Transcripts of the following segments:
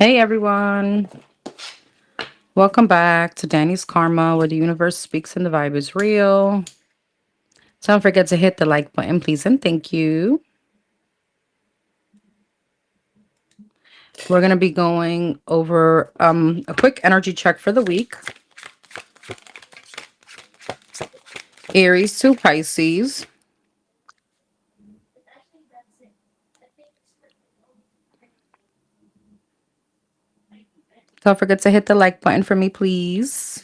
Hey everyone, welcome back to Danny's Karma, where the universe speaks and the vibe is real. Don't forget to hit the like button, please, and thank you. We're going to be going over a quick energy check for the week. Aries to Pisces. Don't forget to hit the like button for me, please.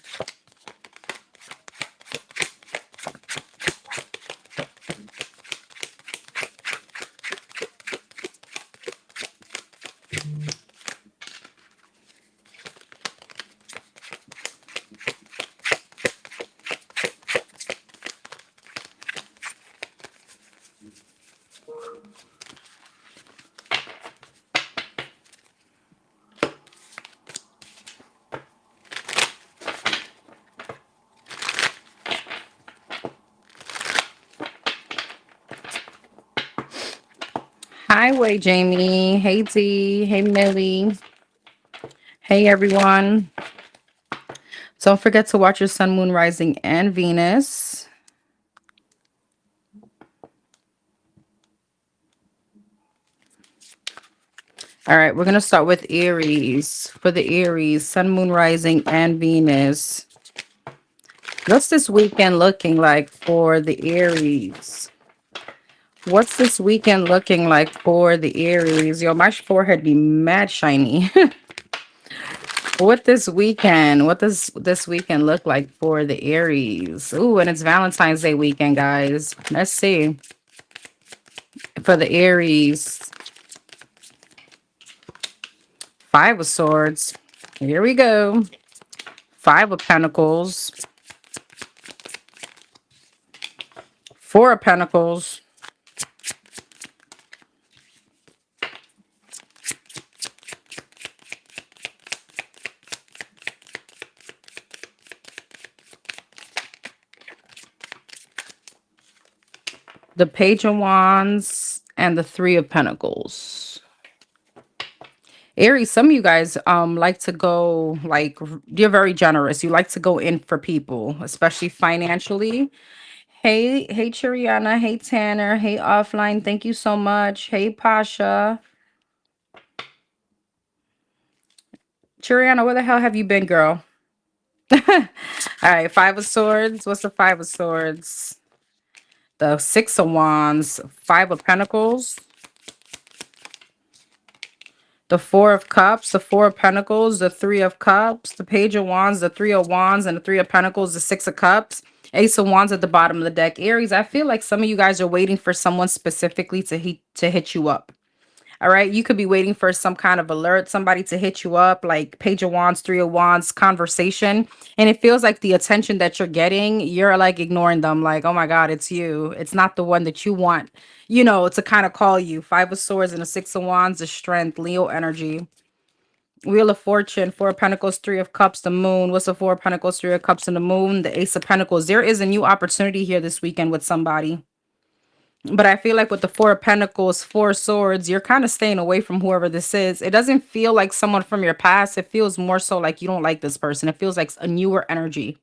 Hi, Way Jamie. Hey Dee. Hey Millie. Hey everyone. Don't forget to watch your sun, moon, rising, and Venus. All right, we're going to start with Aries. For the Aries, sun, moon, rising, and Venus. What's this weekend looking like for the Aries? What's this weekend looking like for the Aries? Yo, my forehead be mad shiny. What does this weekend look like for the Aries? Ooh, and it's Valentine's Day weekend, guys. Let's see. For the Aries, Five of Swords. Here we go. Five of Pentacles. Four of Pentacles. The Page of Wands and the Three of Pentacles. Aries, some of you guys like to go, like, you're very generous. You like to go in for people, especially financially. Hey Chiriana, hey Tanner, hey Offline, thank you so much. Hey Pasha. Chiriana, where the hell have you been, girl? All right, Five of Swords. What's the Five of Swords? The Six of Wands, Five of Pentacles, the Four of Cups, the Four of Pentacles, the Three of Cups, the Page of Wands, the Three of Wands, and the Three of Pentacles, the Six of Cups, Ace of Wands at the bottom of the deck. Aries, I feel like some of you guys are waiting for someone specifically to hit you up. All right, you could be waiting for some kind of alert, somebody to hit you up, like Page of Wands, Three of Wands conversation. And it feels like the attention that you're getting, you're like ignoring them, like, oh my God, it's you. It's not the one that you want, to kind of call you. Five of Swords and a Six of Wands, the strength, Leo energy. Wheel of Fortune, Four of Pentacles, Three of Cups, the Moon. What's the Four of Pentacles, Three of Cups, and the Moon? The Ace of Pentacles. There is a new opportunity here this weekend with somebody. But I feel like with the Four of Pentacles, Four of Swords, you're kind of staying away from whoever this is. It doesn't feel like someone from your past. It feels more so like you don't like this person. It feels like a newer energy.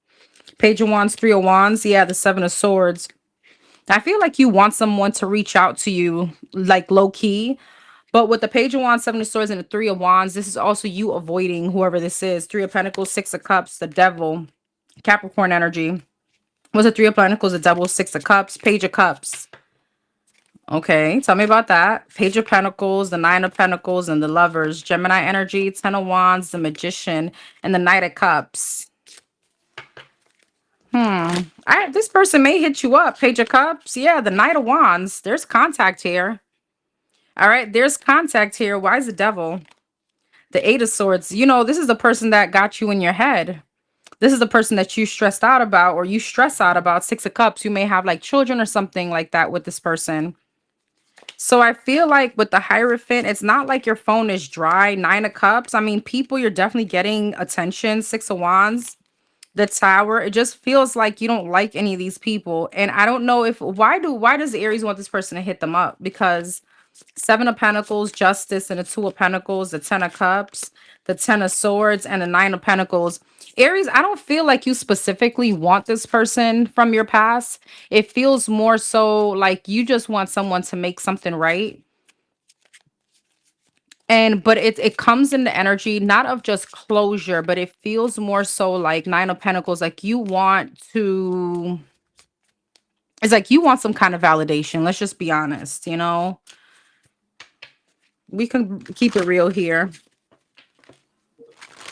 Page of Wands, Three of Wands. Yeah, the Seven of Swords. I feel like you want someone to reach out to you, like low key. But with the Page of Wands, Seven of Swords, and the Three of Wands, this is also you avoiding whoever this is. Three of Pentacles, Six of Cups, the Devil, Capricorn energy. Was it Three of Pentacles, the Devil, Six of Cups, Page of Cups? Okay, tell me about that. Page of Pentacles, the Nine of Pentacles, and the Lovers. Gemini energy, Ten of Wands, the Magician, and the Knight of Cups. This person may hit you up. Page of Cups. Yeah, the Knight of Wands. There's contact here. All right, there's contact here. Why is the Devil? The Eight of Swords. This is the person that got you in your head. This is the person that you stressed out about, or you stress out about. Six of Cups. You may have like children or something like that with this person. So I feel like with the Hierophant, it's not like your phone is dry. Nine of Cups. I mean, people, you're definitely getting attention. Six of Wands, the Tower. It just feels like you don't like any of these people. And I don't know why does Aries want this person to hit them up? Because Seven of Pentacles, Justice, and the Two of Pentacles, the Ten of Cups, the Ten of Swords, and the Nine of Pentacles. Aries, I don't feel like you specifically want this person from your past. It feels more so like you just want someone to make something right. But it comes in the energy not of just closure, but it feels more so like Nine of Pentacles, like you want to, it's like you want some kind of validation. Let's just be honest, you know. We can keep it real here.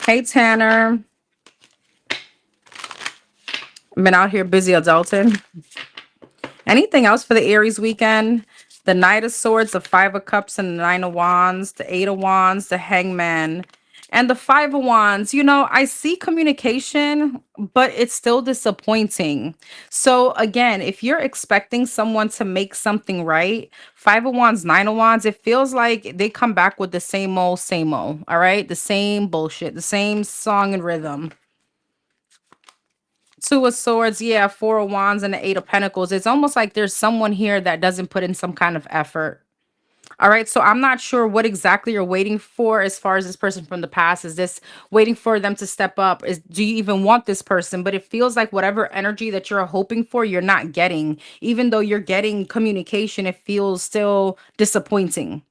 Hey Tanner. Been out here busy adulting. Anything else for the Aries weekend? The Knight of Swords, the Five of Cups, and the Nine of Wands, the Eight of Wands, the Hangman, and the Five of Wands. You know, I see communication, but it's still disappointing. So again, if you're expecting someone to make something right, Five of Wands, Nine of Wands, it feels like they come back with the same old, same old. All right, the same bullshit, the same song and rhythm. Two of Swords, yeah, Four of Wands, and the Eight of Pentacles. It's almost like there's someone here that doesn't put in some kind of effort. All right, so I'm not sure what exactly you're waiting for as far as this person from the past. Is this waiting for them to step up? Do you even want this person? But it feels like whatever energy that you're hoping for, you're not getting. Even though you're getting communication, it feels still disappointing.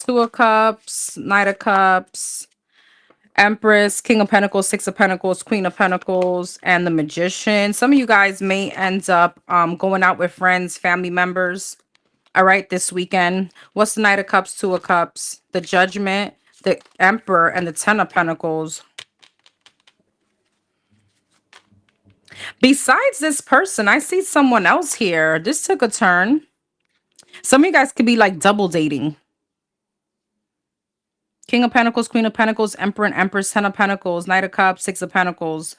Two of Cups, Knight of Cups, Empress, King of Pentacles, Six of Pentacles, Queen of Pentacles, and the Magician. Some of you guys may end up going out with friends, family members. All right, this weekend. What's the Knight of Cups, Two of Cups, the Judgment, the Emperor, and the Ten of Pentacles? Besides this person, I see someone else here. This took a turn. Some of you guys could be like double dating. King of Pentacles, Queen of Pentacles, Emperor and Empress, Ten of Pentacles, Knight of Cups, Six of Pentacles.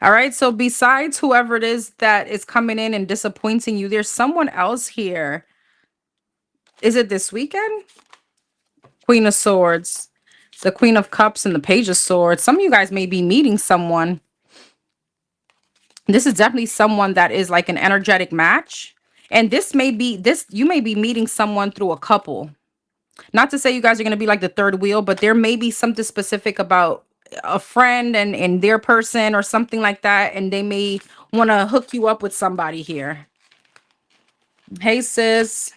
All right, so besides whoever it is that is coming in and disappointing you, there's someone else here. Is it this weekend? Queen of Swords, the Queen of Cups, and the Page of Swords. Some of you guys may be meeting someone. This is definitely someone that is like an energetic match. And this may be you may be meeting someone through a couple. Not to say you guys are going to be like the third wheel, but there may be something specific about a friend and their person or something like that. And they may want to hook you up with somebody here. Hey, sis.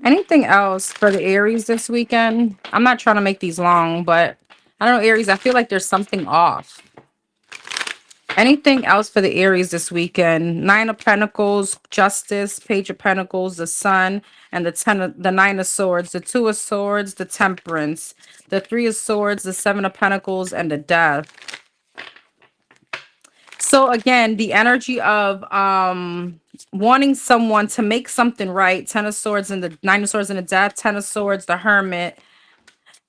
Anything else for the Aries this weekend? I'm not trying to make these long, but I don't know, Aries, I feel like there's something off. Anything else for the Aries this weekend? Nine of Pentacles, Justice, Page of Pentacles, the Sun, and the Nine of Swords, the Two of Swords, the Temperance, the Three of Swords, the Seven of Pentacles, and the Death. So again, the energy of wanting someone to make something right. Ten of Swords and the Nine of Swords and the Death, Ten of Swords, the Hermit,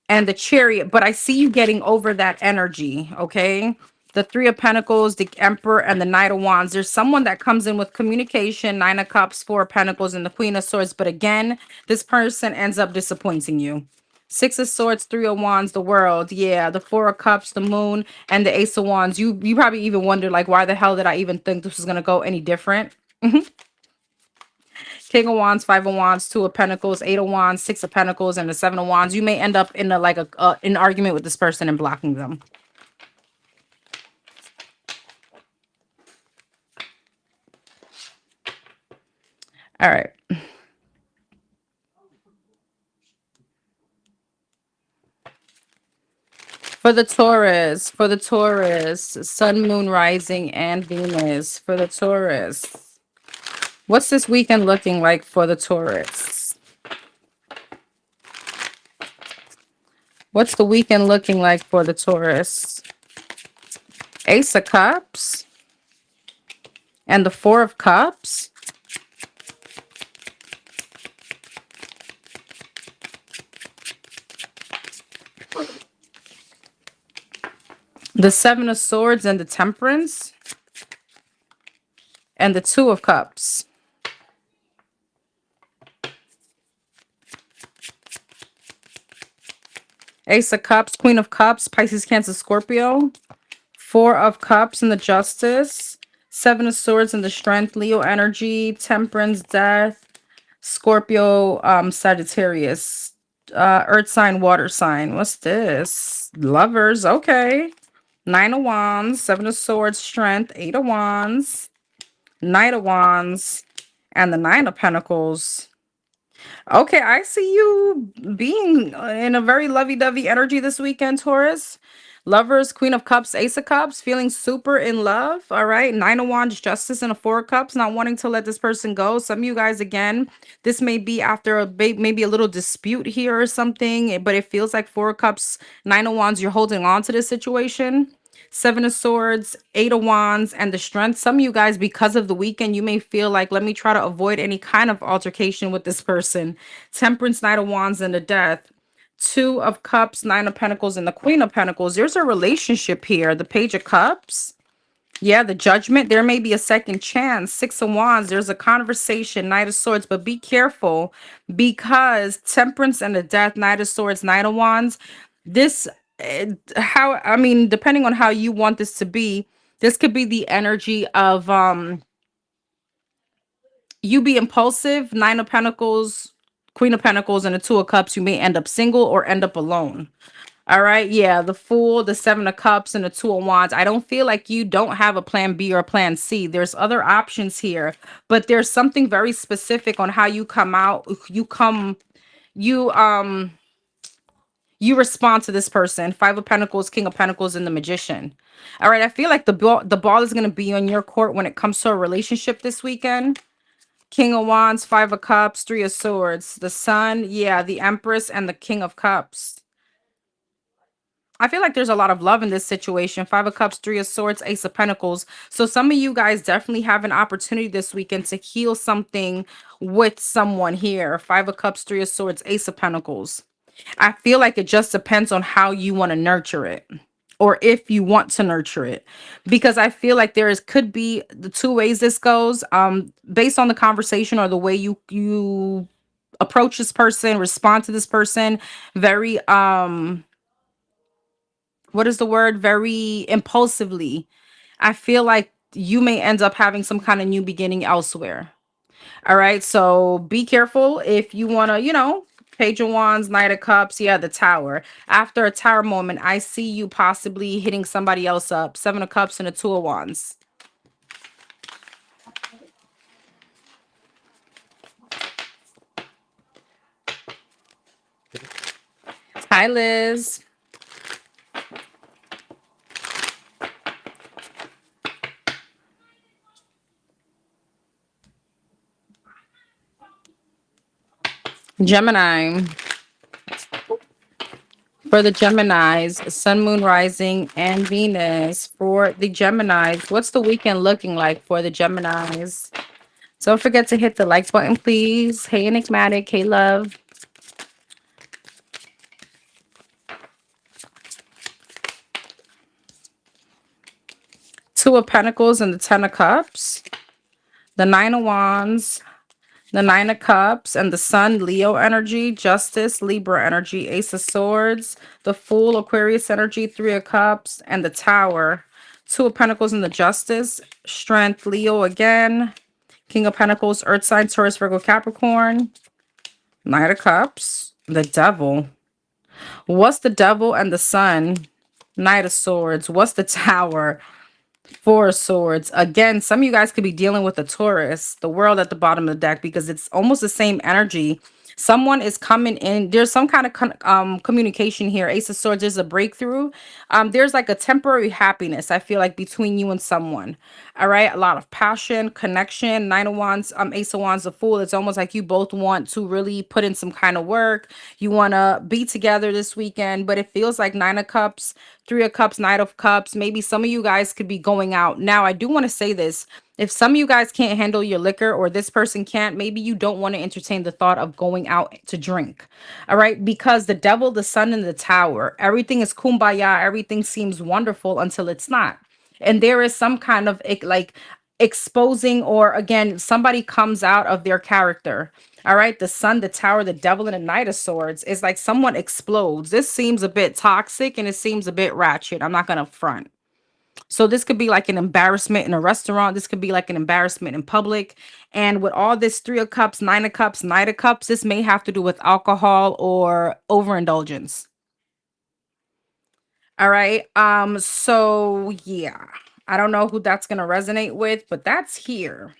and the Chariot. But I see you getting over that energy, okay? The Three of Pentacles, the Emperor, and the Knight of Wands. There's someone that comes in with communication, Nine of Cups, Four of Pentacles, and the Queen of Swords. But again, this person ends up disappointing you. Six of Swords, Three of Wands, the World. Yeah, the Four of Cups, the Moon, and the Ace of Wands. You probably even wonder, like, why the hell did I even think this was going to go any different? King of Wands, Five of Wands, Two of Pentacles, Eight of Wands, Six of Pentacles, and the Seven of Wands. You may end up in an argument with this person and blocking them. All right. For the Taurus, Sun, Moon, Rising, and Venus. For the Taurus, what's this weekend looking like for the Taurus? What's the weekend looking like for the Taurus? Ace of Cups and the Four of Cups. The Seven of Swords and the Temperance. And the Two of Cups. Ace of Cups, Queen of Cups, Pisces, Cancer, Scorpio. Four of Cups in the Justice. Seven of Swords in the Strength, Leo energy. Temperance, Death. Scorpio, Sagittarius. Earth sign, water sign. What's this? Lovers, okay. Nine of Wands, Seven of Swords, Strength, Eight of Wands, Knight of Wands, and the Nine of Pentacles. Okay, I see you being in a very lovey-dovey energy this weekend, Taurus. Lovers, Queen of Cups, Ace of Cups, feeling super in love. All right, Nine of Wands, Justice, and a Four of Cups, not wanting to let this person go. Some of you guys, again, this may be after maybe a little dispute here or something, but it feels like Four of Cups, Nine of Wands, you're holding on to this situation. Seven of Swords, Eight of Wands, and the Strength. Some of you guys, because of the weekend, you may feel like, let me try to avoid any kind of altercation with this person. Temperance, Knight of Wands, and the Death. Two of Cups, Nine of Pentacles, and the Queen of Pentacles. There's a relationship here. The Page of Cups. Yeah, the Judgment. There may be a second chance. Six of Wands. There's a conversation. Knight of Swords. But be careful because Temperance and the Death, Knight of Swords, Knight of Wands. This, depending on how you want this to be, this could be the energy of you be impulsive. Nine of Pentacles, Queen of Pentacles, and the Two of Cups. You may end up single or end up alone. All right. Yeah. The Fool, the Seven of Cups, and the Two of Wands. I don't feel like you don't have a plan B or a plan C. There's other options here, but there's something very specific on how you come out. You you respond to this person. Five of Pentacles, King of Pentacles, and the Magician. All right. I feel like the ball is going to be on your court when it comes to a relationship this weekend. King of Wands, Five of Cups, Three of Swords, the Sun, yeah, the Empress, and the King of Cups. I feel like there's a lot of love in this situation. Five of Cups, Three of Swords, Ace of Pentacles. So some of you guys definitely have an opportunity this weekend to heal something with someone here. Five of Cups, Three of Swords, Ace of Pentacles. I feel like it just depends on how you want to nurture it, or if you want to nurture it, because I feel like could be the two ways this goes, based on the conversation or the way you approach this person, respond to this person. Very what is the word, very impulsively. I feel like you may end up having some kind of new beginning elsewhere. All right, so be careful if you want to, Page of Wands, Knight of Cups, yeah, the Tower. After a Tower moment, I see you possibly hitting somebody else up. Seven of Cups and a Two of Wands. Hi, Liz. Gemini. For the Geminis, Sun, Moon, Rising, and Venus. For the Geminis, what's the weekend looking like for the Geminis? Don't forget to hit the like button, please. Hey, Enigmatic. Hey, love. Two of Pentacles and the Ten of Cups. The Nine of Wands. The Nine of Cups and the Sun, Leo energy. Justice, Libra energy. Ace of Swords. The Fool, Aquarius energy. Three of Cups and the Tower. Two of Pentacles and the Justice. Strength, Leo again. King of Pentacles, Earth sign, Taurus, Virgo, Capricorn. Knight of Cups. The Devil. What's the Devil and the Sun? Knight of Swords. What's the Tower? Four of Swords. Again, some of you guys could be dealing with a Taurus, the World at the bottom of the deck, because it's almost the same energy. Someone is coming in. There's some kind of communication here. Ace of Swords, there's a breakthrough. There's like a temporary happiness, I feel like, between you and someone. All right. A lot of passion, connection. Nine of Wands, Ace of Wands, the Fool. It's almost like you both want to really put in some kind of work. You want to be together this weekend, but it feels like Nine of Cups, Three of Cups, Knight of Cups. Maybe some of you guys could be going out. Now, I do want to say this. If some of you guys can't handle your liquor, or this person can't, maybe you don't want to entertain the thought of going out to drink. All right. Because the Devil, the Sun, and the Tower, everything is kumbaya. Everything seems wonderful until it's not. And there is some kind of like exposing, or again, somebody comes out of their character. All right, the Sun, the Tower, the Devil, and the Knight of Swords is like someone explodes. This seems a bit toxic and it seems a bit ratchet. I'm not gonna front. So this could be like an embarrassment in a restaurant. This could be like an embarrassment in public. And with all this Three of Cups, Nine of Cups, Knight of Cups, this may have to do with alcohol or overindulgence. All right. So yeah. I don't know who that's gonna resonate with, but that's here.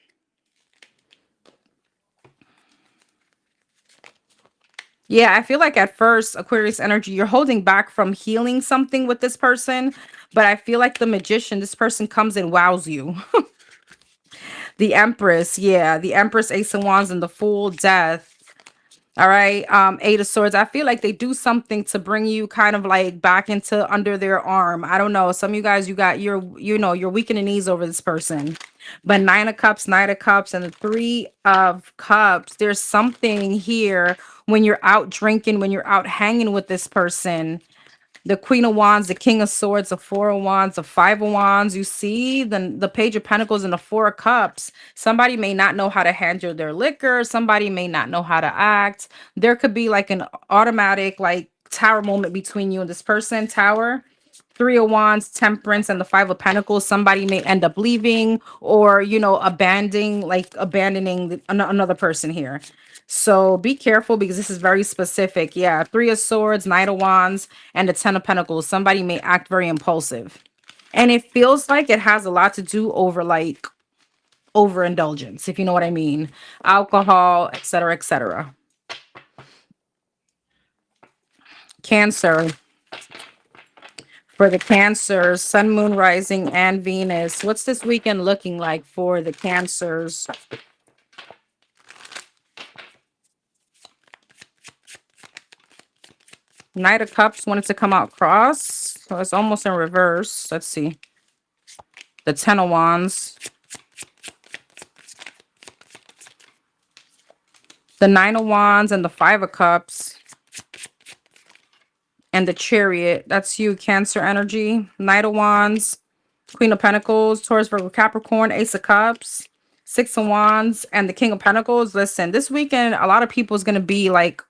Yeah, I feel like at first, Aquarius energy, you're holding back from healing something with this person, but I feel like the magician, this person comes and wows you. The Empress, yeah, the Empress, Ace of Wands, and the Fool, Death. All right, Eight of Swords. I feel like they do something to bring you kind of like back into under their arm. I don't know. Some of you guys, you got your, you're weak in the knees over this person. But Nine of Cups, Knight of Cups, and the Three of Cups. There's something here when you're out drinking, when you're out hanging with this person. The Queen of Wands, the King of Swords, the Four of Wands, the Five of Wands. You see the Page of Pentacles and the Four of Cups. Somebody may not know how to handle their liquor. Somebody may not know how to act. There could be like an automatic like tower moment between you and this person. Tower. Three of Wands, Temperance, and the Five of Pentacles. Somebody may end up leaving or, abandoning another person here. So be careful because this is very specific. Yeah, Three of Swords, Knight of Wands, and the Ten of Pentacles. Somebody may act very impulsive. And it feels like it has a lot to do over like overindulgence, if you know what I mean. Alcohol, etc., etc. Cancer. For the Cancers, Sun, Moon, Rising, and Venus. What's this weekend looking like for the Cancers? Knight of Cups wanted to come out cross. So it's almost in reverse. Let's see. The Ten of Wands. The Nine of Wands and the Five of Cups. And the Chariot. That's you, Cancer energy. Knight of Wands. Queen of Pentacles. Taurus, Virgo, Capricorn. Ace of Cups. Six of Wands. And the King of Pentacles. Listen, this weekend, a lot of people is going to be like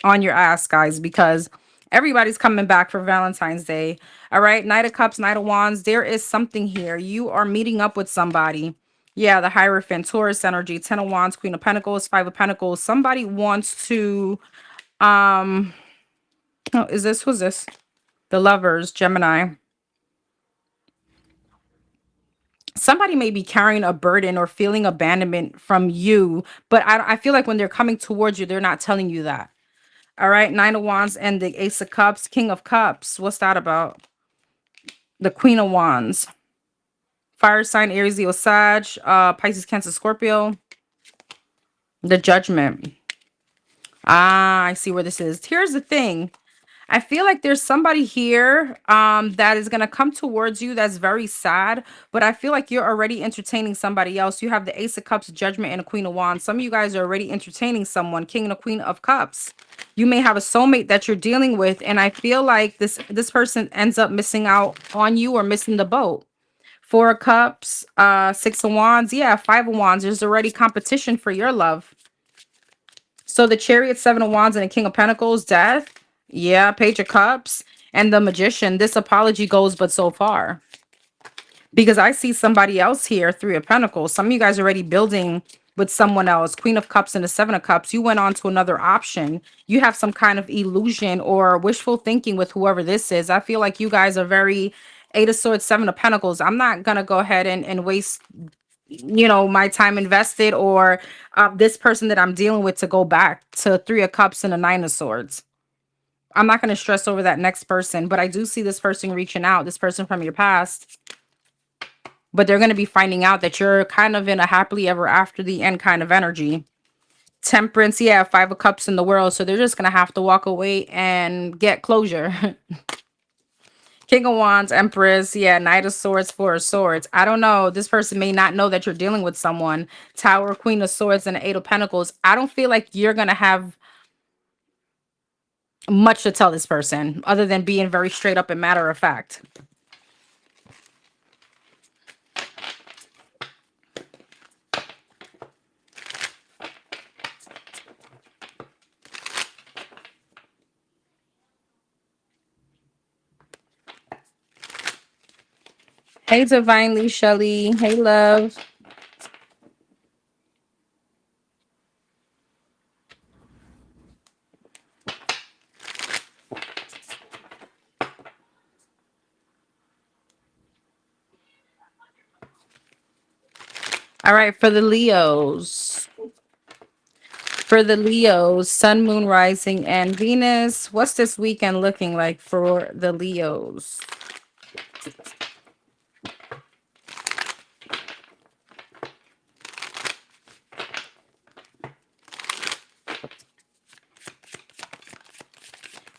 on your ass, guys, because everybody's coming back for Valentine's Day. All right. Knight of Cups, Knight of Wands. There is something here. You are meeting up with somebody. Yeah, the Hierophant, Taurus energy, Ten of Wands, Queen of Pentacles, Five of Pentacles. Somebody wants to, oh, who's this? The Lovers, Gemini. Somebody may be carrying a burden or feeling abandonment from you, but I feel like when they're coming towards you, they're not telling you that. All right, Nine of Wands and the Ace of Cups, King of Cups. What's that about? The Queen of Wands. Fire sign, Aries, Leo, Sag, Pisces, Cancer, Scorpio. The Judgment. Ah, I see where this is. Here's the thing. I feel like there's somebody here that is going to come towards you that's very sad, but I feel like you're already entertaining somebody else. You have the Ace of Cups, Judgment, and a Queen of Wands. Some of you guys are already entertaining someone, King and a Queen of Cups. You may have a soulmate that you're dealing with, and I feel like this person ends up missing out on you or missing the boat. Four of Cups, Six of Wands, yeah, Five of Wands. There's already competition for your love. So the Chariot, Seven of Wands, and the King of Pentacles, Death. Yeah, Page of Cups. And the Magician. This apology goes but so far. Because I see somebody else here, Three of Pentacles. Some of you guys are already building with someone else. Queen of Cups and the Seven of Cups. You went on to another option. You have some kind of illusion or wishful thinking with whoever this is. I feel like you guys are very Eight of Swords, Seven of Pentacles. I'm not going to go ahead and waste my time invested or this person that I'm dealing with to go back to Three of Cups and a Nine of Swords. I'm not going to stress over that next person, but I do see this person reaching out, this person from your past. But they're going to be finding out that you're kind of in a happily ever after the end kind of energy. Temperance, yeah, Five of Cups in the world. So they're just going to have to walk away and get closure. King of Wands, Empress, yeah, Knight of Swords, Four of Swords. I don't know. This person may not know that you're dealing with someone. Tower, Queen of Swords, and Eight of Pentacles. I don't feel like you're going to have much to tell this person other than being very straight up and matter of fact. Hey, Divinely Shelly. Hey, love. All right, for the Leos. For the Leos, Sun, Moon, Rising, and Venus. What's this weekend looking like for the Leos?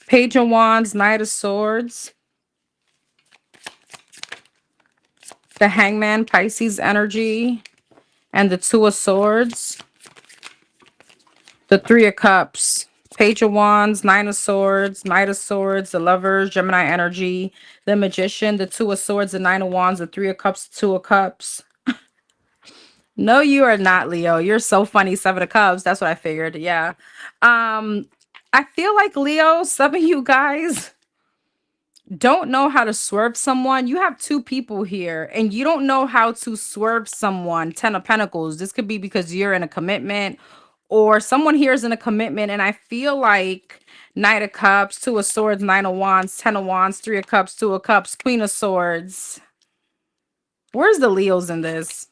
Page of Wands, Knight of Swords, the Hangman, Pisces energy, and the Two of Swords, the Three of Cups, Page of Wands, Nine of Swords, Knight of Swords, the Lovers, Gemini energy, the Magician, the Two of Swords, the Nine of Wands, the Three of Cups, Two of Cups. No, you are not, Leo. You're so funny. Seven of Cups. That's what I figured. Yeah. Um, I feel like Leo, some of you guys don't know how to swerve someone. You have two people here and you don't know how to swerve someone. 10 of Pentacles. This could be because you're in a commitment or someone here is in a commitment. And I feel like Knight of Cups, Two of Swords, Nine of Wands, 10 of Wands, Three of Cups, Two of Cups, Queen of Swords. Where's the Leos in this?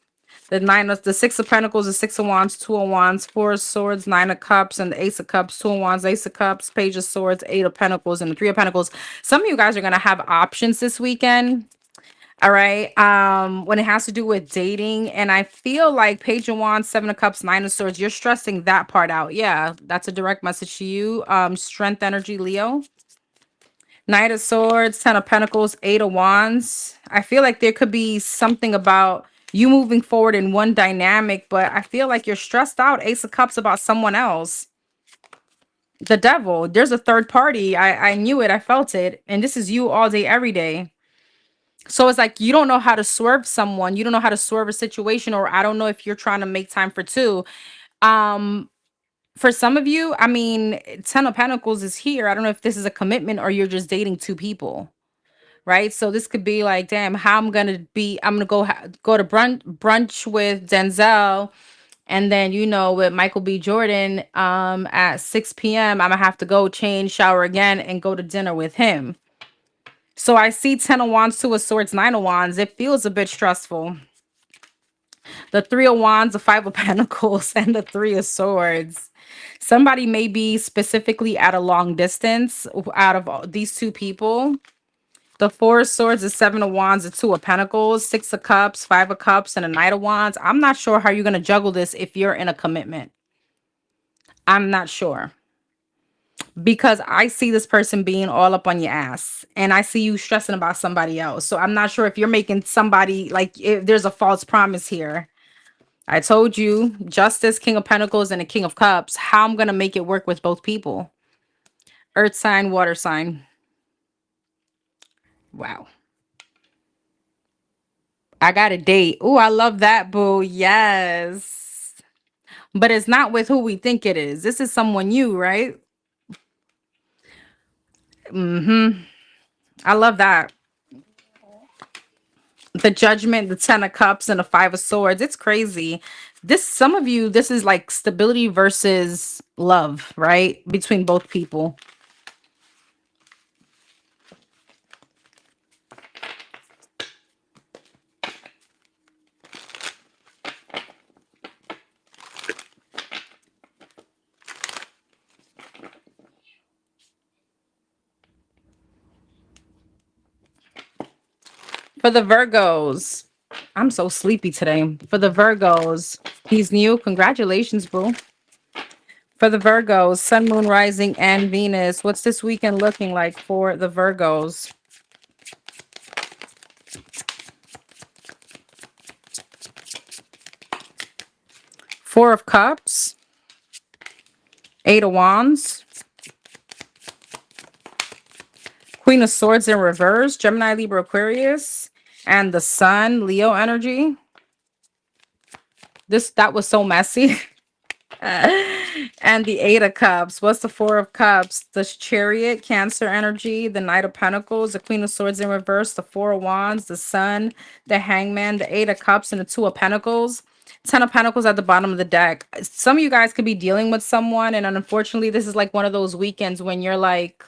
The Six of Pentacles, the Six of Wands, Two of Wands, Four of Swords, Nine of Cups, and the Ace of Cups, Two of Wands, Ace of Cups, Page of Swords, Eight of Pentacles, and the Three of Pentacles. Some of you guys are gonna have options this weekend. All right. When it has to do with dating, and I feel like Page of Wands, Seven of Cups, Nine of Swords, you're stressing that part out. Yeah, that's a direct message to you. Strength energy, Leo. Knight of Swords, Ten of Pentacles, Eight of Wands. I feel like there could be something about you moving forward in one dynamic, but I feel like you're stressed out. Ace of Cups about someone else. The Devil. There's a third party. I knew it. I felt it. And this is you all day, every day. So it's like you don't know how to swerve someone. You don't know how to swerve a situation, or I don't know if you're trying to make time for two. Um, for some of you, I mean, Ten of Pentacles is here. I don't know if this is a commitment or you're just dating two people. Right? So this could be like, damn, how I'm gonna go to brunch with Denzel, and then with Michael B. Jordan at 6 p.m. I'm gonna have to go change, shower again, and go to dinner with him. So I see 10 of Wands, Two of Swords, Nine of Wands. It feels a bit stressful. The Three of Wands, the Five of Pentacles, and the Three of Swords. Somebody may be specifically at a long distance out of these two people. The Four of Swords, the Seven of Wands, the Two of Pentacles, Six of Cups, Five of Cups, and a Knight of Wands. I'm not sure how you're going to juggle this if you're in a commitment. I'm not sure. Because I see this person being all up on your ass. And I see you stressing about somebody else. So I'm not sure if you're making somebody, like, if there's a false promise here. I told you, Justice, King of Pentacles, and a King of Cups, how I'm going to make it work with both people. Earth sign, water sign. Wow. I got a date. Oh, I love that, boo. Yes. But it's not with who we think it is. This is someone new, right? Mm-hmm. I love that. The Judgment, the Ten of Cups, and the Five of Swords. It's crazy. Some of you, this is like stability versus love, right? Between both people. For the Virgos, I'm so sleepy today. For the Virgos, he's new. Congratulations, bro. For the Virgos, Sun, Moon, Rising, and Venus. What's this weekend looking like for the Virgos? Four of Cups, Eight of Wands, Queen of Swords in reverse, Gemini, Libra, Aquarius, and the Sun, Leo energy. That was so messy. And the Eight of Cups. What's the Four of Cups? The Chariot, Cancer energy, the Knight of Pentacles, the Queen of Swords in reverse, the Four of Wands, the Sun, the Hangman, the Eight of Cups, and the Two of Pentacles. Ten of Pentacles at the bottom of the deck. Some of you guys could be dealing with someone, and unfortunately, this is like one of those weekends when you're like,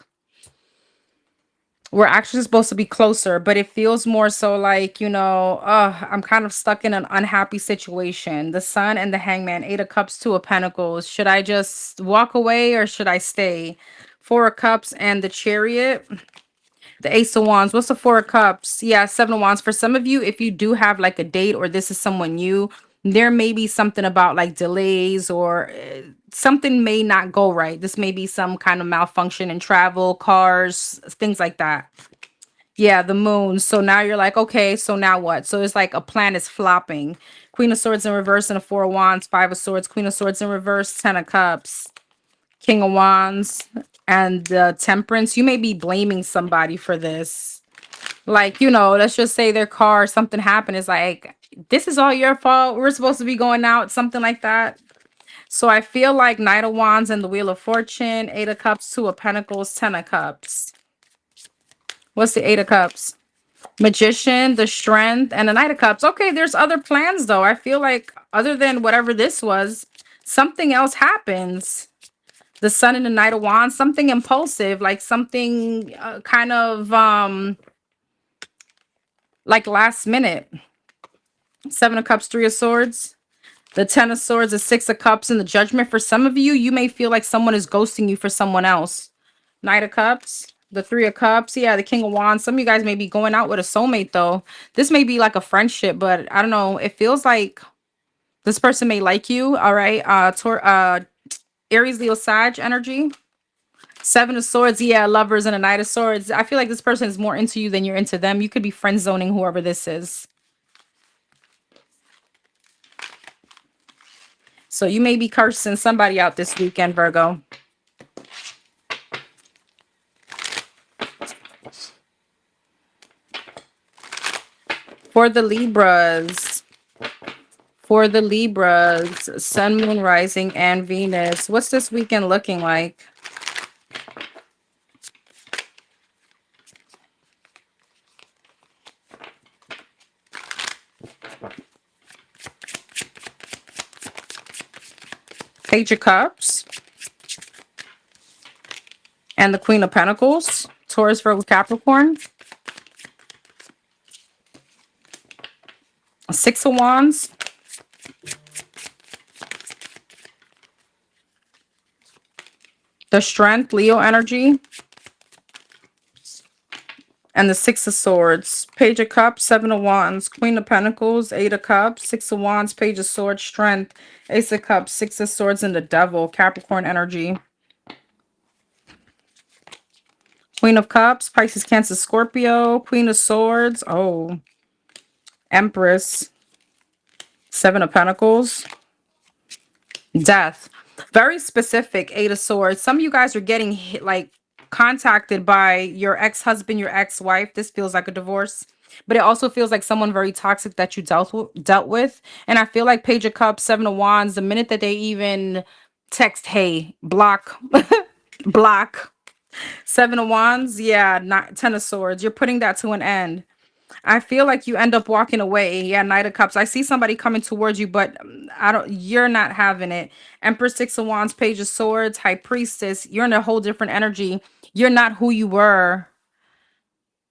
we're actually supposed to be closer, but it feels more so like, I'm kind of stuck in an unhappy situation. The Sun and the Hangman, Eight of Cups, Two of Pentacles. Should I just walk away or should I stay? Four of Cups and the Chariot. The Ace of Wands. What's the Four of Cups? Yeah, Seven of Wands. For some of you, if you do have like a date or this is someone new, there may be something about like delays or something may not go right. This may be some kind of malfunction in travel, cars, things like that. Yeah, the moon. So now you're like, okay, so now what? So it's like a plan is flopping. Queen of Swords in reverse and a Four of Wands, Five of Swords, Queen of Swords in reverse, Ten of Cups, King of Wands, and Temperance. You may be blaming somebody for this. Like, let's just say their car, something happened. It's like, this is all your fault. We're supposed to be going out, something like that. So I feel like Knight of Wands and the Wheel of Fortune, Eight of Cups, Two of Pentacles, Ten of Cups. What's the Eight of Cups? Magician, the Strength, and the Knight of Cups. Okay, there's other plans though. I feel like other than whatever this was, something else happens. The Sun and the Knight of Wands, something impulsive, like something kind of like last minute. Seven of Cups, Three of Swords. The Ten of Swords, the Six of Cups, and the Judgment. For some of you, you may feel like someone is ghosting you for someone else. Knight of Cups, the Three of Cups. Yeah, the King of Wands. Some of you guys may be going out with a soulmate, though. This may be like a friendship, but I don't know. It feels like this person may like you. All right. Aries, Leo, Sag energy. Seven of Swords. Yeah, Lovers and a Knight of Swords. I feel like this person is more into you than you're into them. You could be friend zoning whoever this is. So you may be cursing somebody out this weekend, Virgo. For the Libras, Sun, Moon, Rising, and Venus. What's this weekend looking like? Page of Cups. And the Queen of Pentacles. Taurus, Virgo, Capricorn. Six of Wands. The Strength, Leo energy. And the Six of Swords. Page of Cups, Seven of Wands. Queen of Pentacles, Eight of Cups. Six of Wands, Page of Swords, Strength. Ace of Cups, Six of Swords, and the Devil. Capricorn energy. Queen of Cups, Pisces, Cancer, Scorpio. Queen of Swords. Oh. Empress. Seven of Pentacles. Death. Very specific. Eight of Swords. Some of you guys are getting hit, like contacted by your ex-husband, your ex-wife. This feels like a divorce, but it also feels like someone very toxic that you dealt with. And I feel like Page of Cups, Seven of Wands, the minute that they even text, hey, block, block. Seven of Wands, yeah, not Ten of Swords. You're putting that to an end. I feel like you end up walking away. Yeah, Knight of Cups. I see somebody coming towards you, but you're not having it. Emperor, Six of Wands, Page of Swords, High Priestess. You're in a whole different energy. You're not who you were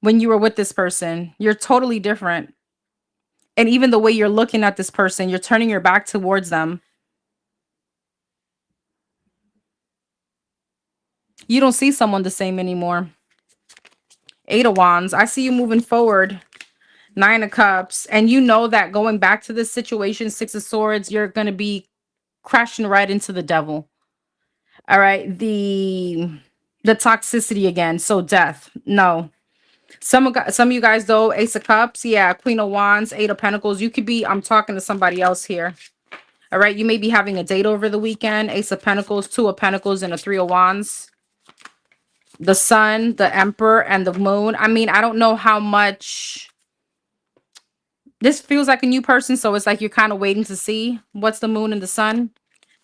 when you were with this person. You're totally different. And even the way you're looking at this person, you're turning your back towards them. You don't see someone the same anymore. Eight of Wands. I see you moving forward. Nine of Cups. And you know that going back to this situation, Six of Swords, you're going to be crashing right into the devil. All right. The toxicity again. So death. No. Some of you guys, though, Ace of Cups. Yeah. Queen of Wands, Eight of Pentacles. You could be, I'm talking to somebody else here. All right. You may be having a date over the weekend. Ace of Pentacles, Two of Pentacles, and a Three of Wands. The Sun, the Emperor, and the Moon. I mean, I don't know how much this feels like a new person, so it's like you're kind of waiting to see what's the Moon and the Sun.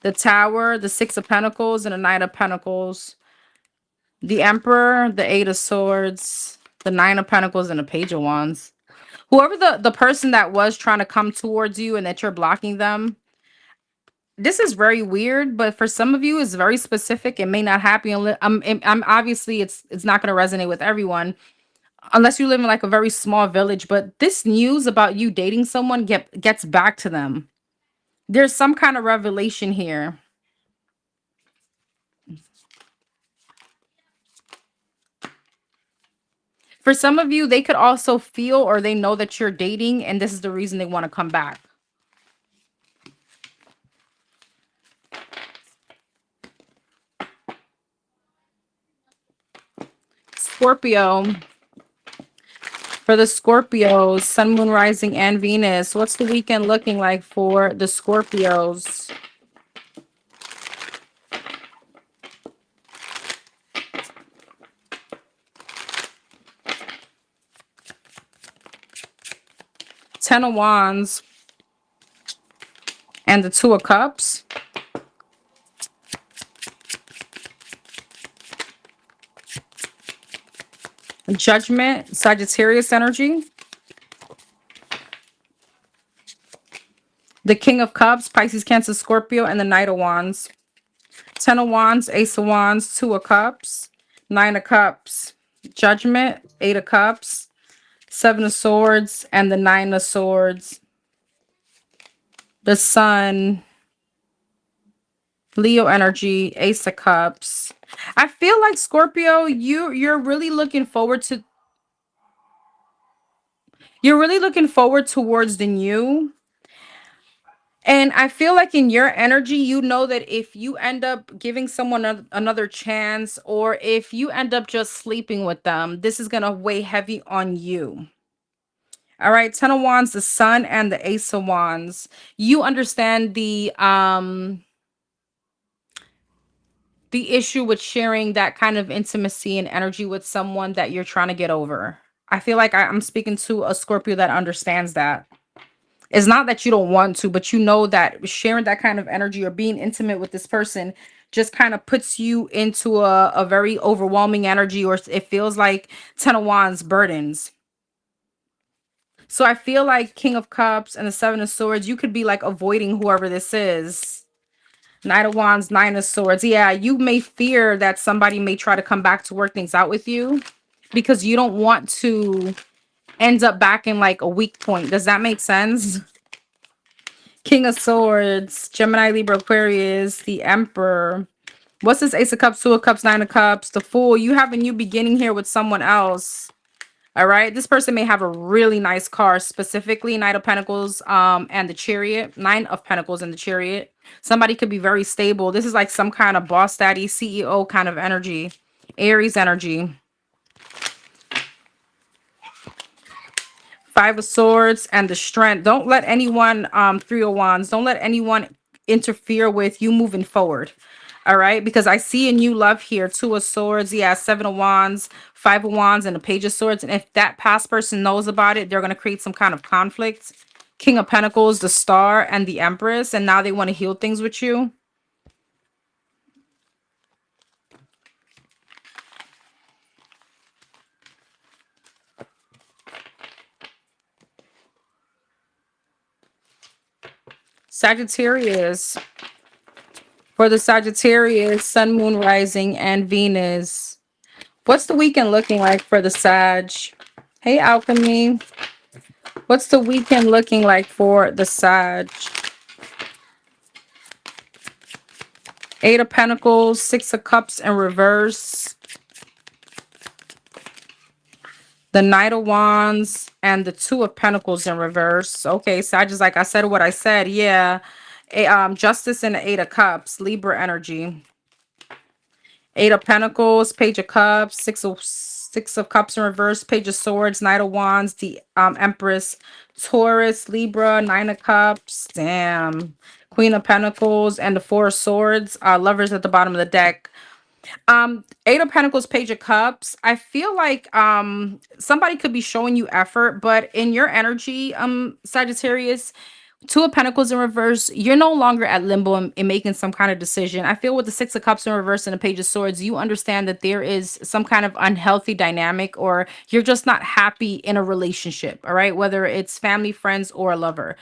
the Tower, the Six of Pentacles, and the Knight of Pentacles, the Emperor, the Eight of Swords, the Nine of Pentacles, and the Page of Wands. Whoever the person that was trying to come towards you and that you're blocking them, this is very weird, but for some of you, it's very specific. It may not happen. I'm obviously it's not going to resonate with everyone unless you live in like a very small village. But this news about you dating someone gets back to them. There's some kind of revelation here. For some of you, they could also feel or they know that you're dating, and this is the reason they want to come back. Scorpio. For the Scorpios, Sun, Moon, Rising, and Venus, what's the weekend looking like for the Scorpios? Ten of Wands and the Two of Cups. Judgment, Sagittarius energy. The King of Cups, Pisces, Cancer, Scorpio, and the Knight of Wands. Ten of Wands, Ace of Wands, Two of Cups, Nine of Cups, Judgment, Eight of Cups, Seven of Swords, and the Nine of Swords. The Sun, Leo energy, Ace of Cups. I feel like Scorpio, you're really looking forward to towards the new. And I feel like in your energy, you know that if you end up giving someone another chance, or if you end up just sleeping with them, this is going to weigh heavy on you. All right, Ten of Wands, the Sun, and the Ace of Wands. You understand the issue with sharing that kind of intimacy and energy with someone that you're trying to get over. I feel like I'm speaking to a Scorpio that understands that. It's not that you don't want to, but you know that sharing that kind of energy or being intimate with this person just kind of puts you into a very overwhelming energy, or it feels like Ten of Wands burdens. So I feel like King of Cups and the Seven of Swords, you could be like avoiding whoever this is. Knight of Wands, Nine of Swords. Yeah, you may fear that somebody may try to come back to work things out with you because you don't want to end up back in like a weak point. Does that make sense? King of Swords, Gemini, Libra, Aquarius, the Emperor. What's this? Ace of Cups, Two of Cups, Nine of Cups, the Fool. You have a new beginning here with someone else. All right. This person may have a really nice car, specifically Knight of Pentacles and the Chariot. Nine of Pentacles and the Chariot. Somebody could be very stable. This is like some kind of boss daddy, CEO kind of energy. Aries energy. Five of Swords and the Strength. Don't let anyone, Three of Wands, don't let anyone interfere with you moving forward. All right, because I see a new love here. Two of Swords, yeah, Seven of Wands, Five of Wands, and a Page of Swords. And if that past person knows about it, they're going to create some kind of conflict. King of Pentacles, the Star, and the Empress. And now they want to heal things with you. Sagittarius. For the Sagittarius, Sun, Moon, Rising, and Venus. What's the weekend looking like for the Sag? Hey, Alchemy. What's the weekend looking like for the Sag? Eight of Pentacles, Six of Cups in reverse. The Knight of Wands and the Two of Pentacles in reverse. Okay, Sag is like I said what I said. Yeah. Justice and the Eight of Cups, Libra energy. Eight of Pentacles, Page of Cups, Six of Cups in reverse, Page of Swords, Knight of Wands, the Empress, Taurus, Libra, Nine of Cups, damn, Queen of Pentacles, and the Four of Swords. Lovers at the bottom of the deck. Eight of Pentacles, Page of Cups. I feel like somebody could be showing you effort, but in your energy, Sagittarius, Two of Pentacles in reverse, you're no longer at limbo in making some kind of decision. I feel with the Six of Cups in reverse and the Page of Swords, you understand that there is some kind of unhealthy dynamic, or you're just not happy in a relationship, all right? Whether it's family, friends, or a lover.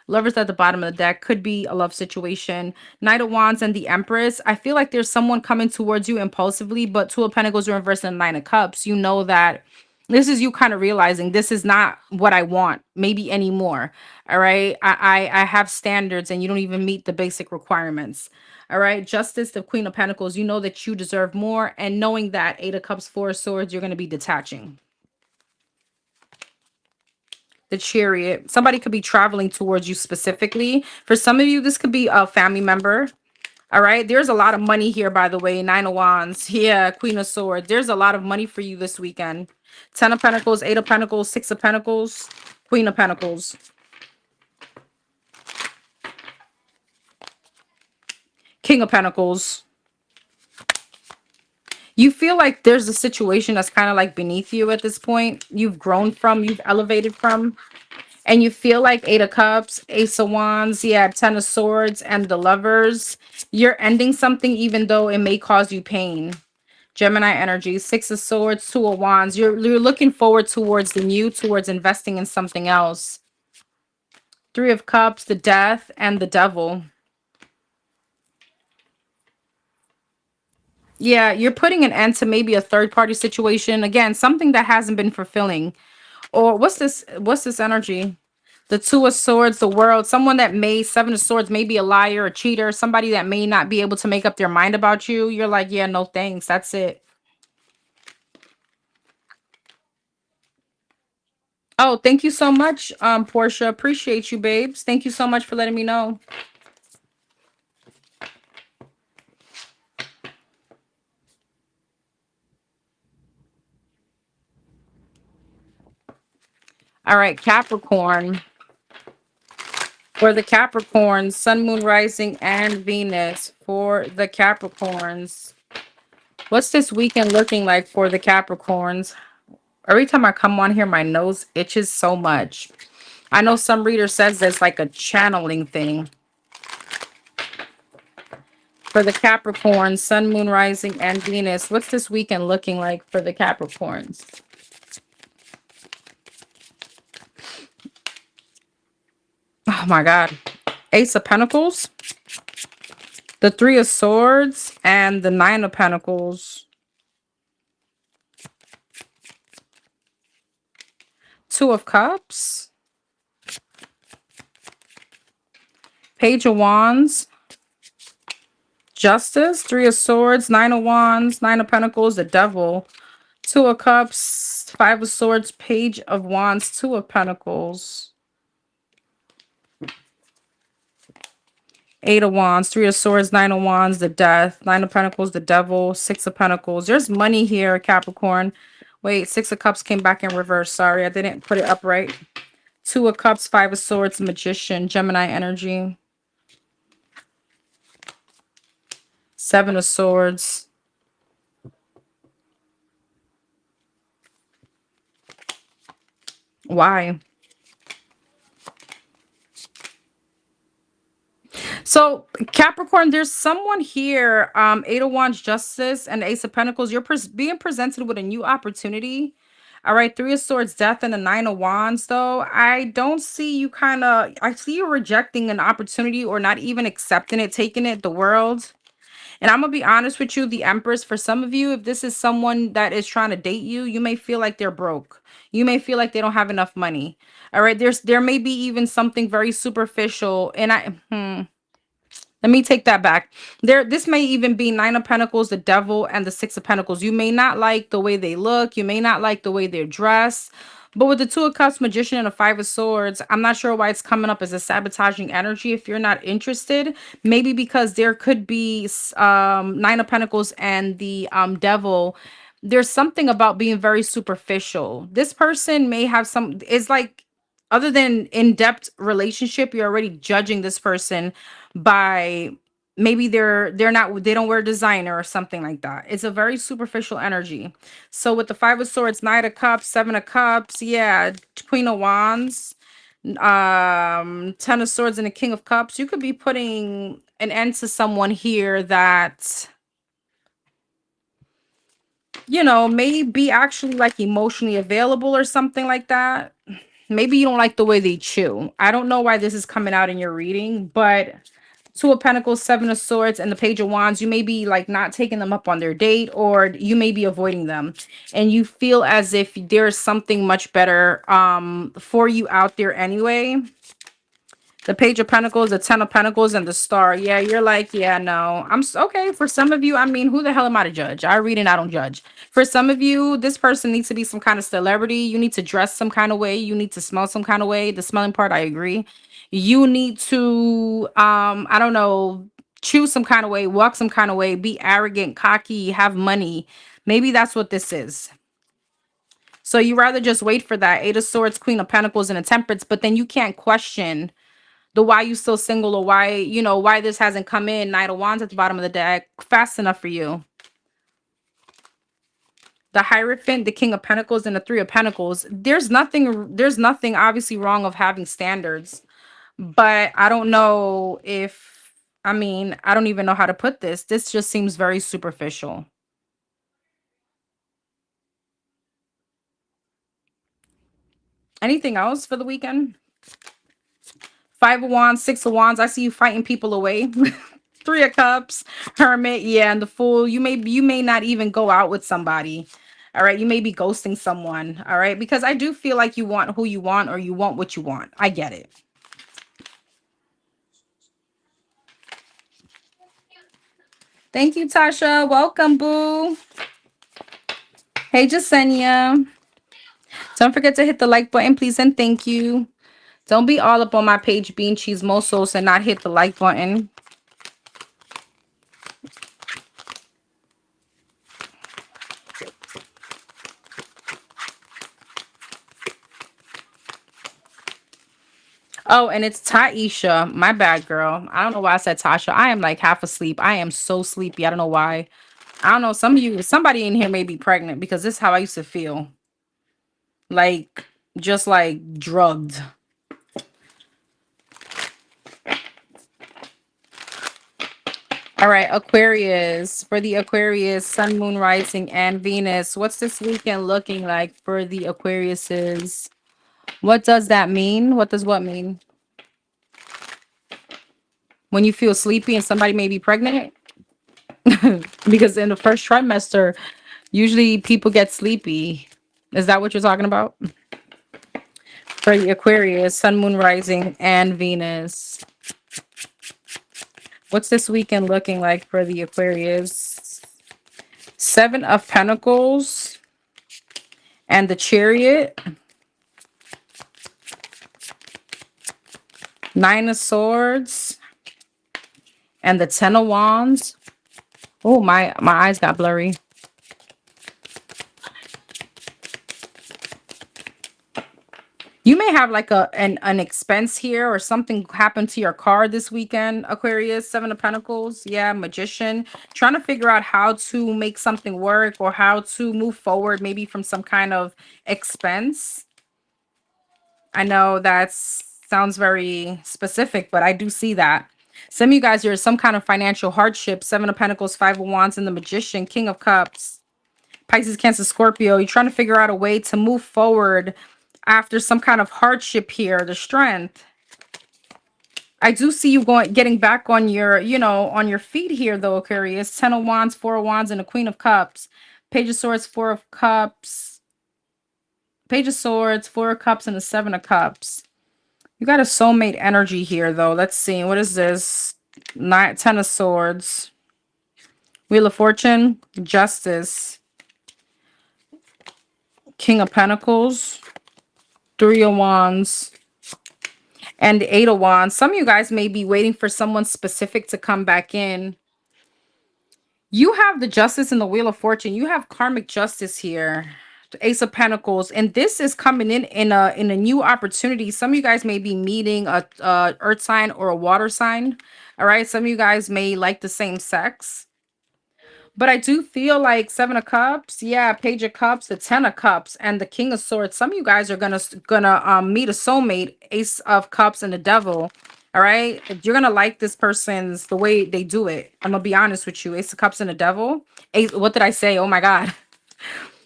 Lovers at the bottom of the deck could be a love situation. Knight of Wands and the Empress. I feel like there's someone coming towards you impulsively, but Two of Pentacles in reverse and Nine of Cups. You know that this is you kind of realizing this is not what I want, maybe anymore. All right. I have standards and you don't even meet the basic requirements. All right. Justice, the Queen of Pentacles. You know that you deserve more. And knowing that Eight of Cups, Four of Swords, you're going to be detaching. The Chariot. Somebody could be traveling towards you specifically. For some of you, this could be a family member. All right. There's a lot of money here, by the way. Nine of Wands. Yeah. Queen of Swords. There's a lot of money for you this weekend. 10 of Pentacles, 8 of Pentacles, 6 of Pentacles, Queen of Pentacles. King of Pentacles. You feel like there's a situation that's kind of like beneath you at this point. You've grown from, you've elevated from. And you feel like Eight of Cups, Ace of Wands, yeah, 10 of Swords, and the Lovers. You're ending something even though it may cause you pain. Gemini energy, Six of Swords, Two of Wands. You're looking forward towards the new, towards investing in something else. Three of Cups, the Death, and the Devil. Yeah, you're putting an end to maybe a third-party situation. Again, something that hasn't been fulfilling. Or what's this? What's this energy? The Two of Swords, the World, someone that may, Seven of Swords, may be a liar, a cheater, somebody that may not be able to make up their mind about you. You're like, yeah, no thanks. That's it. Oh, thank you so much, Portia. Appreciate you, babes. Thank you so much for letting me know. All right, Capricorn. For the Capricorns, Sun, Moon, Rising, and Venus. For the Capricorns. What's this weekend looking like for the Capricorns? Every time I come on here, my nose itches so much. I know some reader says there's like a channeling thing. For the Capricorns, Sun, Moon, Rising, and Venus. What's this weekend looking like for the Capricorns? Oh my God. Ace of Pentacles, the Three of Swords, and the Nine of Pentacles. Two of Cups, Page of Wands, Justice, Three of Swords, Nine of Wands, Nine of Pentacles, the Devil, Two of Cups, Five of Swords, Page of Wands, Two of Pentacles, Eight of Wands, Three of Swords, Nine of Wands, the Death, Nine of Pentacles, the Devil, Six of Pentacles. There's money here, Capricorn. Wait, Six of Cups came back in reverse. Sorry, I didn't put it up right. Two of Cups, Five of Swords, Magician, Gemini energy. Seven of Swords. Why? So Capricorn, there's someone here, Eight of Wands, Justice, and Ace of Pentacles. You're being presented with a new opportunity. All right, Three of Swords, Death, and the Nine of Wands, though. I don't see you I see you rejecting an opportunity or not even accepting it, taking it, the world. And I'm gonna be honest with you, the Empress, for some of you, if this is someone that is trying to date you, you may feel like they're broke. You may feel like they don't have enough money. All right, there may be even something very superficial. And let me take that back. This may even be Nine of Pentacles, the Devil, and the Six of Pentacles. You may not like the way they look. You may not like the way they're dressed. But with the Two of Cups, Magician, and a Five of Swords, I'm not sure why it's coming up as a sabotaging energy if you're not interested. Maybe because there could be Nine of Pentacles and the Devil. There's something about being very superficial. This person may have it's like, other than in-depth relationship, you're already judging this person by maybe they don't wear designer or something like that. It's a very superficial energy. So with the Five of Swords, Knight of Cups, Seven of Cups, yeah, Queen of Wands, Ten of Swords and the King of Cups. You could be putting an end to someone here that, you know, may be actually like emotionally available or something like that. Maybe you don't like the way they chew. I don't know why this is coming out in your reading, but Two of Pentacles, Seven of Swords, and the Page of Wands, you may be like not taking them up on their date, or you may be avoiding them. And you feel as if there's something much better for you out there anyway. The Page of Pentacles, the Ten of Pentacles, and the Star. Yeah, you're like, yeah, no. Okay. For some of you, I mean, who the hell am I to judge? I read and I don't judge. For some of you, this person needs to be some kind of celebrity. You need to dress some kind of way. You need to smell some kind of way. The smelling part, I agree. You need to, I don't know, choose some kind of way, walk some kind of way, be arrogant, cocky, have money. Maybe that's what this is. So you rather just wait for that Eight of Swords, Queen of Pentacles, and a Temperance, but then you can't question the why you still single, or why, you know, why this hasn't come in. Knight of Wands at the bottom of the deck fast enough for you. The Hierophant, the King of Pentacles, and the Three of Pentacles. There's nothing obviously wrong of having standards, but I don't know if, I mean, I don't even know how to put this. This just seems very superficial. Anything else for the weekend? Five of Wands, Six of Wands. I see you fighting people away. Three of Cups, Hermit, yeah, and the Fool. You may not even go out with somebody. All right, you may be ghosting someone. All right, because I do feel like you want who you want, or you want what you want. I get it. Thank you, Tasha. Welcome, boo. Hey, Jasenia. Don't forget to hit the like button, please, and thank you. Don't be all up on my page being chismosos and not hit the like button. Oh, and it's Taisha. My bad, girl. I don't know why I said Tasha. I am like half asleep. I am so sleepy. I don't know why. I don't know. Somebody in here may be pregnant, because this is how I used to feel. Like, just like drugged. All right, Aquarius. For the Aquarius, Sun, Moon, Rising, and Venus. What's this weekend looking like for the Aquariuses? What does that mean? What does what mean? When you feel sleepy and somebody may be pregnant? Because in the first trimester, usually people get sleepy. Is that what you're talking about? For the Aquarius, Sun, Moon, Rising, and Venus. What's this weekend looking like for the Aquarius? Seven of Pentacles and the Chariot. Nine of Swords and the Ten of Wands. Oh, my eyes got blurry. You may have like an expense here, or something happened to your car this weekend, Aquarius. Seven of Pentacles. Yeah, Magician. Trying to figure out how to make something work, or how to move forward, maybe from some kind of expense. I know that sounds very specific, but I do see that. Some of you guys, you're in some kind of financial hardship. Seven of Pentacles, Five of Wands, and the Magician, King of Cups. Pisces, Cancer, Scorpio. You're trying to figure out a way to move forward after some kind of hardship here. The Strength. I do see you getting back on your, you know, on your feet here, though, Aquarius. Ten of Wands, Four of Wands, and the Queen of Cups. Page of Swords, Four of Cups. Page of Swords, Four of Cups, and the Seven of Cups. You got a soulmate energy here, though. Let's see. What is this? Ten of Swords. Wheel of Fortune. Justice. King of Pentacles. Three of Wands. And the Eight of Wands. Some of you guys may be waiting for someone specific to come back in. You have the Justice and the Wheel of Fortune. You have karmic justice here. The Ace of Pentacles, and this is coming in a new opportunity. Some of you guys may be meeting a earth sign or a water sign. All right, some of you guys may like the same sex. But I do feel like Seven of Cups, yeah, Page of Cups, the Ten of Cups, and the King of Swords. Some of you guys are gonna meet a soulmate, Ace of Cups and the Devil. All right, you're gonna like this person's the way they do it. I'm gonna be honest with you, Ace of Cups and the Devil. Ace, what did I say? Oh my God,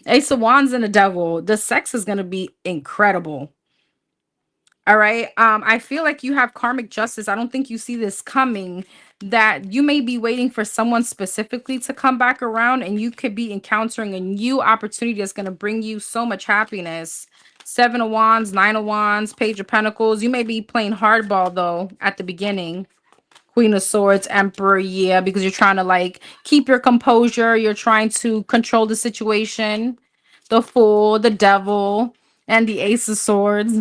Ace of Wands and the Devil. The sex is gonna be incredible. All right. I feel like you have karmic justice. I don't think you see this coming, that you may be waiting for someone specifically to come back around, and you could be encountering a new opportunity that's going to bring you so much happiness. Seven of Wands, Nine of Wands, Page of Pentacles. You may be playing hardball though at the beginning. Queen of Swords, Emperor, yeah, because you're trying to like keep your composure. You're trying to control the situation. The Fool, the Devil, and the Ace of Swords.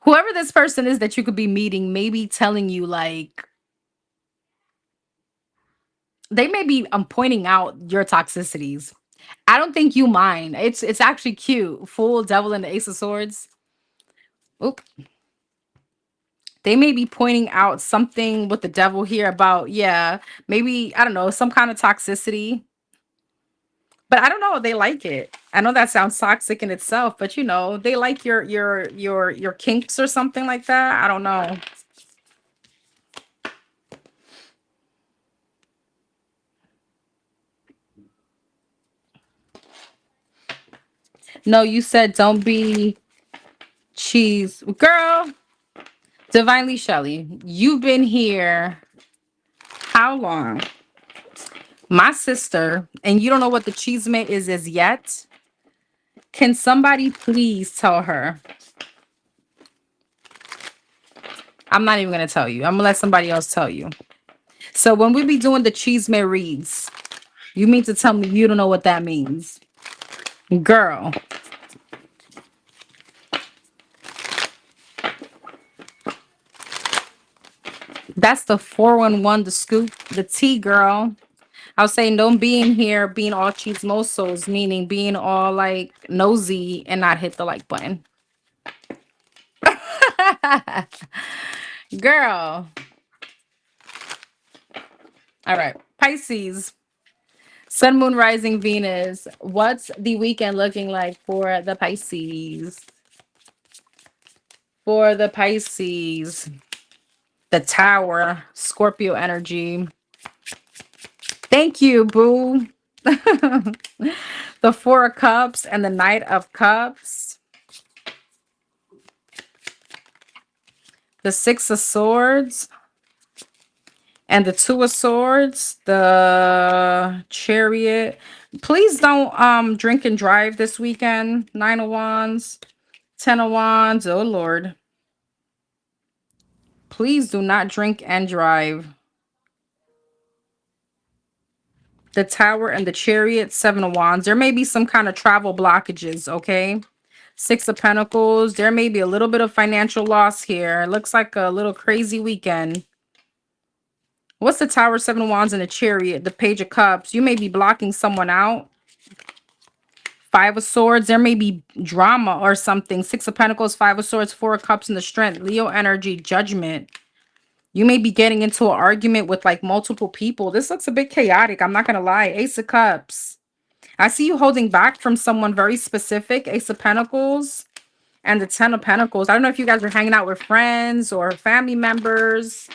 Whoever this person is that you could be meeting may be telling you like they may be pointing out your toxicities. I don't think you mind. It's actually cute. Fool, Devil, and the Ace of Swords. Oop. They may be pointing out something with the devil here about, yeah, maybe, I don't know, some kind of toxicity. But I don't know, they like it. I know that sounds toxic in itself, but you know, they like your kinks or something like that. I don't know. No, you said don't be cheese. Girl, Divinely Shelley, you've been here how long? My sister, and you don't know what the cheese mate is as yet. Can somebody please tell her? I'm not even gonna tell you. I'm gonna let somebody else tell you. So when we be doing the cheese mate reads, you mean to tell me you don't know what that means? Girl, that's the 411, the scoop, the tea, girl. I was saying don't be in here being all chismosos, meaning being all like nosy and not hit the like button. Girl. All right. Pisces. Sun, Moon, Rising, Venus. What's the weekend looking like for the Pisces? For the Pisces. The Tower. Scorpio energy. Thank you, boo. The Four of Cups and the Knight of Cups. The Six of Swords. And the Two of Swords, the Chariot. Please don't drink and drive this weekend. Nine of Wands, Ten of Wands. Oh Lord. Please do not drink and drive. The Tower and the Chariot, Seven of Wands. There may be some kind of travel blockages, okay? Six of Pentacles. There may be a little bit of financial loss here. It looks like a little crazy weekend. What's the Tower, Seven of Wands, and the Chariot? The Page of Cups. You may be blocking someone out. Five of Swords. There may be drama or something. Six of Pentacles, Five of Swords, Four of Cups, and the Strength. Leo energy, Judgment. You may be getting into an argument with like multiple people. This looks a bit chaotic. I'm not going to lie. Ace of Cups. I see you holding back from someone very specific. Ace of Pentacles and the Ten of Pentacles. I don't know if you guys are hanging out with friends or family members.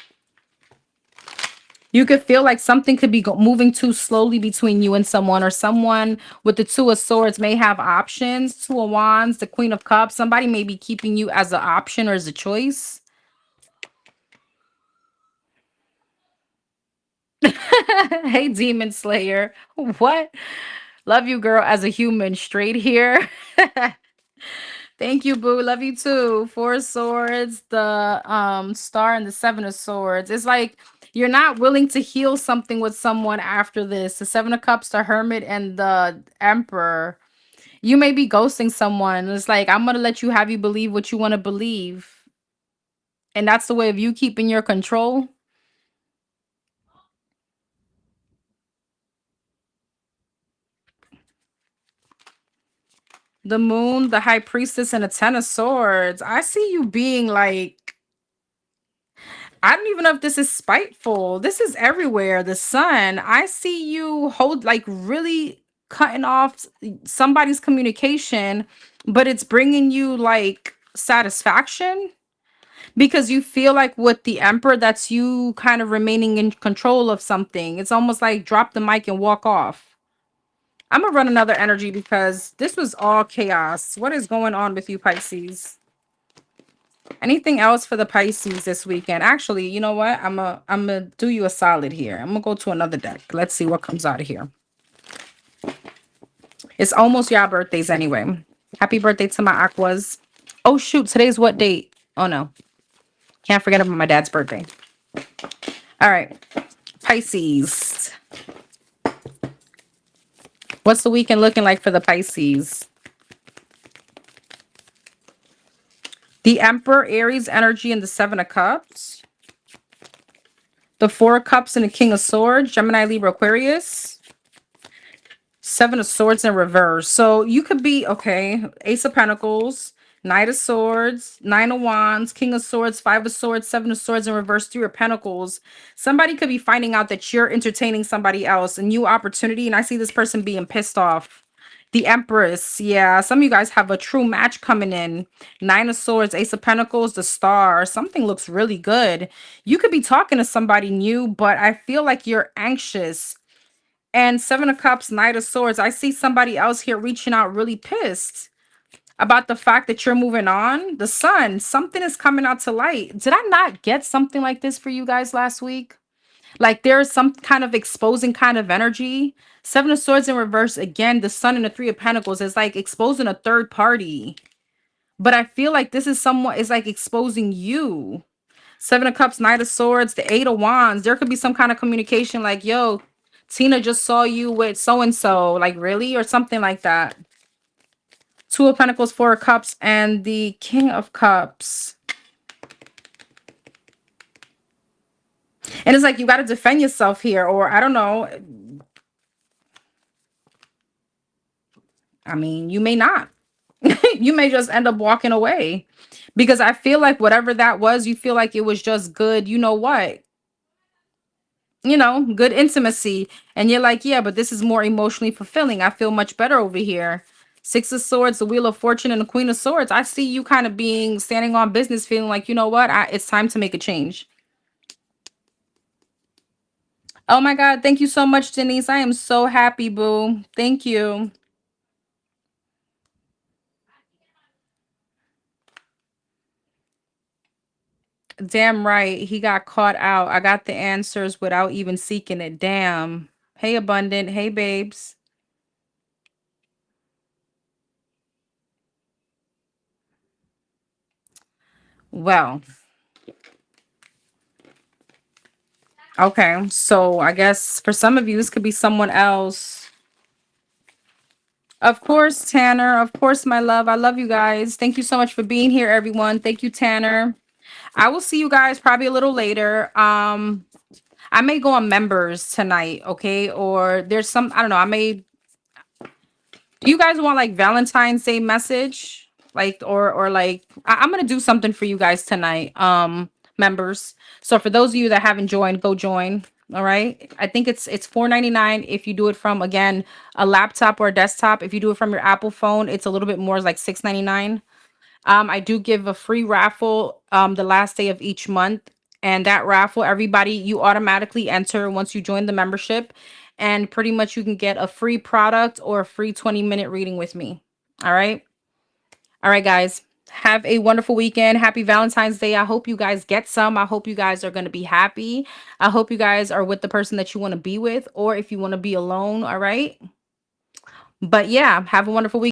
You could feel like something could be moving too slowly between you and someone, or someone with the Two of Swords may have options. Two of Wands, the Queen of Cups. Somebody may be keeping you as an option or as a choice. Hey, Demon Slayer. What? Love you, girl, as a human. Straight here. Thank you, boo. Love you too. Four of Swords, the Star, and the Seven of Swords. It's like you're not willing to heal something with someone after this. The Seven of Cups, the Hermit, and the Emperor. You may be ghosting someone. It's like I'm gonna let you have you believe what you want to believe. And that's the way of you keeping your control. The Moon, the High Priestess, and the Ten of Swords. I see you being like I don't even know if this is spiteful. This is everywhere. The sun. I see you hold like really cutting off somebody's communication, but it's bringing you like satisfaction because you feel like with the emperor, that's you kind of remaining in control of something. It's almost like drop the mic and walk off. I'm gonna run another energy because this was all chaos. What is going on with you, Pisces? Anything else for the Pisces this weekend? Actually, you know what? I'm gonna do you a solid here. I'm gonna go to another deck. Let's see what comes out of here. It's almost your birthdays anyway. Happy birthday to my aquas. Oh shoot, today's what date? Oh no. Can't forget about my dad's birthday. All right. Pisces. What's the weekend looking like for the Pisces? The Emperor, Aries energy, and the Seven of Cups. The Four of Cups and the King of Swords, Gemini, Libra, Aquarius. Seven of Swords in reverse. So you could be, okay, Ace of Pentacles, Knight of Swords, Nine of Wands, King of Swords, Five of Swords, Seven of Swords in reverse, Three of Pentacles. Somebody could be finding out that you're entertaining somebody else, a new opportunity, and I see this person being pissed off. The Empress, yeah, some of you guys have a true match coming in. Nine of Swords, Ace of Pentacles, the Star. Something looks really good. You could be talking to somebody new, but I feel like you're anxious. And Seven of Cups, Knight of Swords. I see somebody else here reaching out really pissed about the fact that you're moving on. The Sun, something is coming out to light. Did I not get something like this for you guys last week? Like there's some kind of exposing kind of energy. Seven of Swords in reverse. Again, the Sun and the Three of Pentacles is like exposing a third party. But I feel like this is somewhat is like exposing you. Seven of Cups, Knight of Swords, the Eight of Wands. There could be some kind of communication like, yo, Tina just saw you with so-and-so. Like, really? Or something like that. Two of Pentacles, Four of Cups, and the King of Cups. And it's like, you got to defend yourself here. Or, I don't know. I mean, you may not. You may just end up walking away. Because I feel like whatever that was, you feel like it was just good. You know what? Good intimacy. And you're like, yeah, but this is more emotionally fulfilling. I feel much better over here. Six of Swords, the Wheel of Fortune, and the Queen of Swords. I see you kind of being standing on business, feeling like, you know what? It's time to make a change. Oh my God. Thank you so much, Denise. I am so happy, boo. Thank you. Damn right. He got caught out. I got the answers without even seeking it. Damn. Hey, Abundant. Hey, babes. Well, okay. So I guess for some of you, this could be someone else. Of course, Tanner. Of course, my love. I love you guys. Thank you so much for being here, everyone. Thank you, Tanner. I will see you guys probably a little later. I may go on members tonight, okay? Or there's some, I don't know, do you guys want like Valentine's Day message? Like or like I'm gonna do something for you guys tonight. Members. So for those of you that haven't joined, go join. All right. I think it's $4.99 if you do it from again a laptop or a desktop. If you do it from your Apple phone, it's a little bit more like $6.99. I do give a free raffle the last day of each month. And that raffle, everybody, you automatically enter once you join the membership. And pretty much you can get a free product or a free 20-minute reading with me. All right. All right, guys. Have a wonderful weekend. Happy Valentine's Day. I hope you guys get some. I hope you guys are going to be happy. I hope you guys are with the person that you want to be with, or if you want to be alone. All right. But yeah, have a wonderful week.